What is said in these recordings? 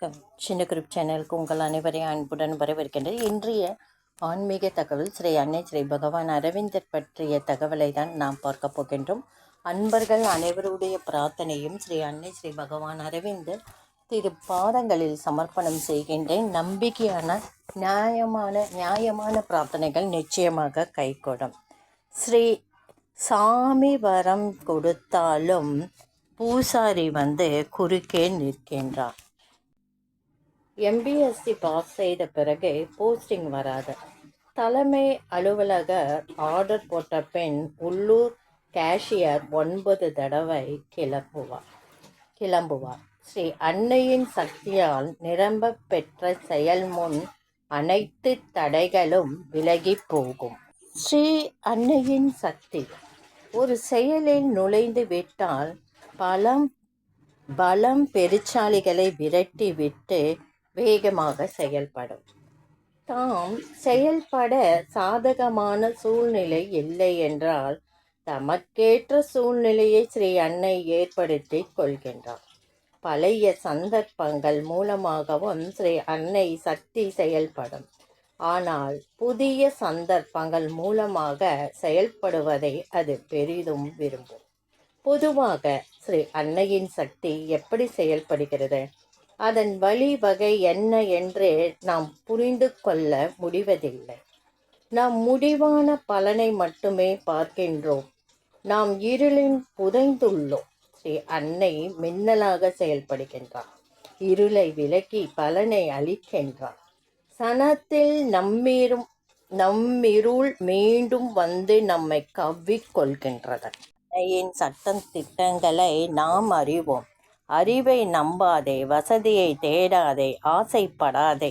வணக்கம். சின்ன குரூப் சேனலுக்கு உங்கள் அனைவரையும் அன்புடன் வரவேற்கின்றது. இன்றைய ஆன்மீக தகவல் ஸ்ரீ அன்னை ஸ்ரீ பகவான் அரவிந்தர் பற்றிய தகவலை தான் நாம் பார்க்க போகின்றோம். அன்பர்கள் அனைவருடைய பிரார்த்தனையும் ஸ்ரீ அன்னை ஸ்ரீ பகவான் அரவிந்தர் திரு பாதங்களில் சமர்ப்பணம் செய்கின்றேன். நம்பிக்கையான நியாயமான பிரார்த்தனைகள் நிச்சயமாக கைகூடும். ஸ்ரீ சாமி வரம் கொடுத்தாலும் பூசாரி குறுக்கே நிற்கின்றார். எம்பிஎஸ்சி பாஸ் செய்த பிறகு போஸ்டிங் வராது. தலைமை அலுவலக ஆர்டர் போட்ட பெண் உள்ளூர் கேஷியர் 9 தடவை கிளம்புவார். ஸ்ரீ அன்னையின் சக்தியால் நிரம்ப பெற்ற செயல் முன் அனைத்து தடைகளும் விலகி போகும். ஸ்ரீ அன்னையின் சக்தி ஒரு செயலில் நுழைந்து விட்டால் பலம் பெருச்சாலிகளை விரட்டி விட்டு வேகமாக செயல்படும். தாம் செயல்பட சாதகமான சூழ்நிலை இல்லை என்றால் தமக்கேற்ற சூழ்நிலையை ஸ்ரீ அன்னை ஏற்படுத்தி கொள்கின்றார். பழைய சந்தர்ப்பங்கள் மூலமாகவும் ஸ்ரீ அன்னை சக்தி செயல்படும். ஆனால் புதிய சந்தர்ப்பங்கள் மூலமாக செயல்படுவதை அது பெரிதும் விரும்பும். பொதுவாக ஸ்ரீ அன்னையின் சக்தி எப்படி செயல்படுகிறது, அதன் வழிவகை என்ன என்று நாம் புரிந்து கொள்ள முடிவதில்லை. நாம் முடிவான பலனை மட்டுமே பார்க்கின்றோம். நாம் இருளின் புதைந்துள்ளோம். ஸ்ரீ அன்னை மின்னலாக செயல்படுகின்றார். இருளை விலக்கி பலனை அளிக்கின்றார். சனத்தில் நம்மிருள் மீண்டும் நம்மை கவ்விக்கொள்கின்றது. அன்னையின் சட்டம் திட்டங்களை நாம் அறிவோம். அறிவை நம்பாதே, வசதியை தேடாதே, ஆசைப்படாதே,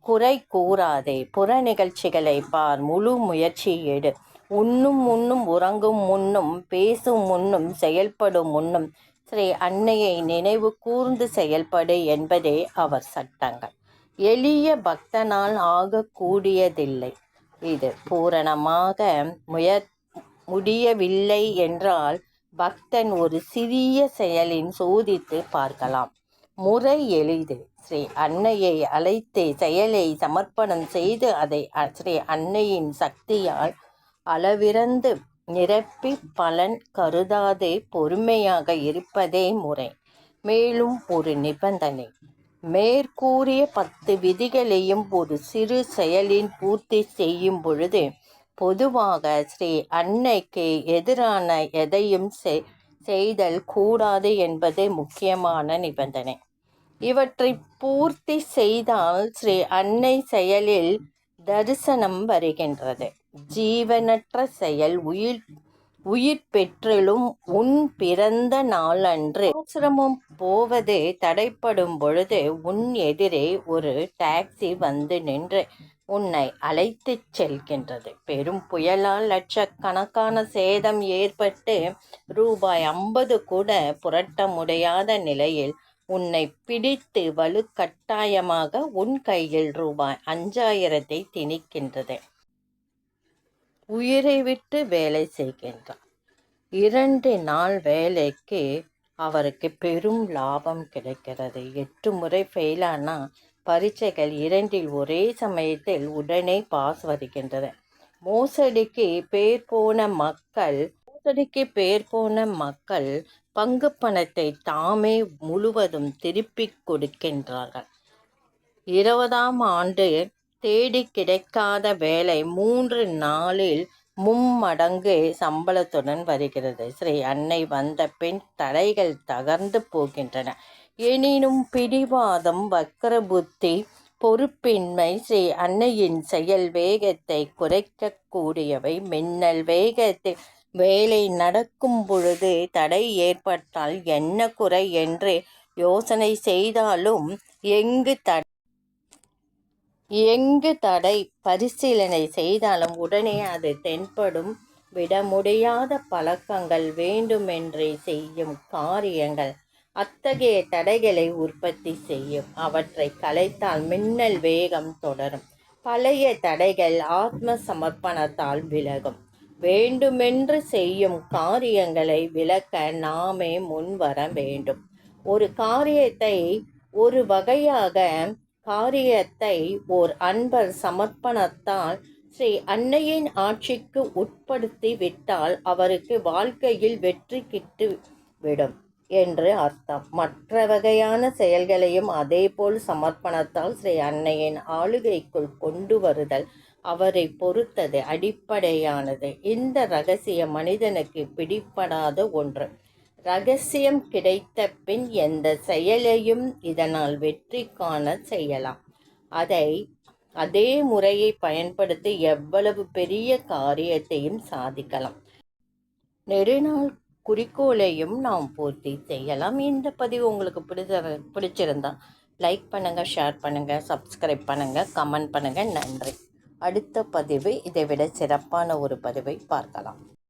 குறை கூறாதே, புற நிகழ்ச்சிகளை பார், முழு முயற்சி எடு. உண்ணும் உறங்கும் முன்னும், பேசும் முன்னும், செயல்படும் முன்னும் ஸ்ரீ அன்னையை நினைவு கூர்ந்து செயல்படு என்பதே அவர் சட்டங்கள். எளிய பக்தனால் ஆகக்கூடியதில்லை. இது பூரணமாக முடியவில்லை என்றால் பக்தன் ஒரு சிறிய செயலின் சோதித்து பார்க்கலாம். முறை எளிது. ஸ்ரீ அன்னையை அழைத்து செயலை சமர்ப்பணம் செய்து அதை ஸ்ரீ அன்னையின் சக்தியால் அளவிறந்து நிரப்பி பலன் கருதாது பொறுமையாக இருப்பதே முறை. மேலும் ஒரு நிபந்தனை. மேற்கூறிய 10 விதிகளையும் ஒரு சிறு செயலின் பூர்த்தி செய்யும் பொழுது பொதுவாக ஸ்ரீ அன்னைக்கு எதிரான எதையும் செய்தல் கூடாது என்பது முக்கியமான நிபந்தனை. இவற்றை பூர்த்தி செய்தால் ஸ்ரீ அன்னை செயலில் தரிசனம் வருகின்றது. ஜீவனற்ற செயல் உயிர் பெற்றிலும் உன் பிறந்த நாளன்று ஆசிரமம் போவது தடைப்படும் பொழுது உன் எதிரே ஒரு டாக்ஸி நின்று உன்னை அழைத்துச் செல்கின்றது. பெரும் புயலால் லட்சக்கணக்கான சேதம் ஏற்பட்டு ரூபாய் 50 கூட புரட்ட முடியாத நிலையில் உன்னை பிடித்து வலுக்கட்டாயமாக உன் கையில் ரூபாய் 5000 திணிக்கின்றது. உயிரை விட்டு வேலை செய்கின்றார். 2 நாள் வேலைக்கு அவருக்கு பெரும் லாபம் கிடைக்கிறது. 8 முறை ஃபெயிலானா பரீட்சைகள் 2இல் ஒரே சமயத்தில் உடனே பாஸ் வருகின்றன. மோசடிக்கு பேர் போன மக்கள் பங்கு பணத்தை தாமே முழுவதும் திருப்பி கொடுக்கின்றார்கள். 20ஆம் ஆண்டு தேடி கிடைக்காத வேலை 3 நாளில் 3 மடங்கு சம்பளத்துடன் வருகிறது. ஸ்ரீ அன்னை வந்த பின் தடைகள் தகர்ந்து போகின்றன. எனினும் பிடிவாதம், வக்கரபுத்தி, பொறுப்பின்மை ஸ்ரீ அன்னையின் செயல் வேகத்தை குறைக்கக்கூடியவை. மின்னல் வேகத்தில் வேலை நடக்கும் பொழுது தடை ஏற்பட்டால் என்ன குறை என்று யோசனை செய்தாலும் எங்கு தடை பரிசீலனை செய்தாலும் உடனே அது தென்படும். விட முடியாத பழக்கங்கள், வேண்டுமென்றே செய்யும் காரியங்கள் அத்தகைய தடைகளை உற்பத்தி செய்யும். அவற்றை கலைத்தால் மின்னல் வேகம் தொடரும். பழைய தடைகள் ஆத்ம சமர்ப்பணத்தால் விலகும். வேண்டுமென்று செய்யும் காரியங்களை விலக்க நாமே முன்வர வேண்டும். ஒரு காரியத்தை ஒரு வகையாக காரியத்தை ஓர் அன்பர் சமர்ப்பணத்தால் ஸ்ரீ அன்னையின் ஆட்சிக்கு உட்படுத்தி விட்டால் அவருக்கு வாழ்க்கையில் வெற்றி கிட்டு விடும் என்று அர்த்தம். மற்ற வகையான செயல்களையும் அதேபோல் சமர்ப்பணத்தால் ஸ்ரீ அன்னையின் ஆளுகைக்குள் கொண்டு வருதல் அவரை பொறுத்தது, அடிப்படையானது. இந்த ரகசியம் மனிதனுக்கு பிடிபடாத ஒன்று. ரகசியம் கிடைத்த பின் எந்த செயலையும் இதனால் வெற்றி காண செய்யலாம். அதே முறையை பயன்படுத்தி எவ்வளவு பெரிய காரியத்தையும் சாதிக்கலாம். நெடுநாள் குறிக்கோளையும் நாம் பூர்த்தி செய்யலாம். இந்த பதிவு உங்களுக்கு பிடிச்சிருந்தா லைக் பண்ணுங்கள், ஷேர் பண்ணுங்கள், சப்ஸ்கிரைப் பண்ணுங்கள், கமெண்ட் பண்ணுங்கள். நன்றி. அடுத்த பதிவு இதை விட சிறப்பான ஒரு பதிவை பார்க்கலாம்.